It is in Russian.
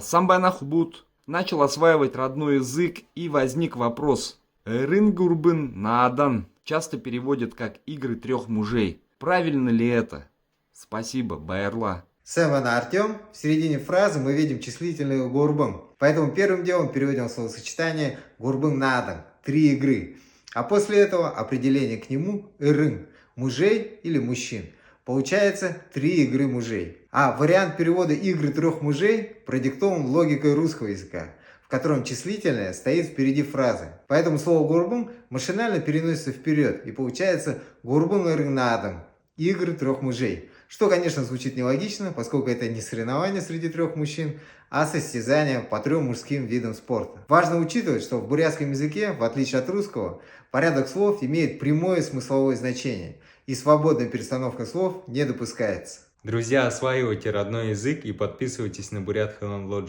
Самбайнахбут начал осваивать родной язык, и возник вопрос. Рынгурбын наадан часто переводят как «игры трех мужей». Правильно ли это? Спасибо, Байерла. Сэм Артем. В середине фразы мы видим числительный гурбым. Поэтому первым делом переводим словосочетание гурбым надан. 3 игры. А после этого определение к нему рын. Мужей или мужчин. Получается 3 игры мужей. А вариант перевода игры трех мужей продиктован логикой русского языка, в котором числительное стоит впереди фразы. Поэтому слово гурбым машинально переносится вперед и получается гурбым рынадам. Игры трех мужей. Что, конечно, звучит нелогично, поскольку это не соревнование среди трех мужчин, а состязание по 3 мужским видам спорта. Важно учитывать, что в бурятском языке, в отличие от русского, порядок слов имеет прямое смысловое значение, и свободная перестановка слов не допускается. Друзья, осваивайте родной язык и подписывайтесь на Бурят Хеллен Лоджик.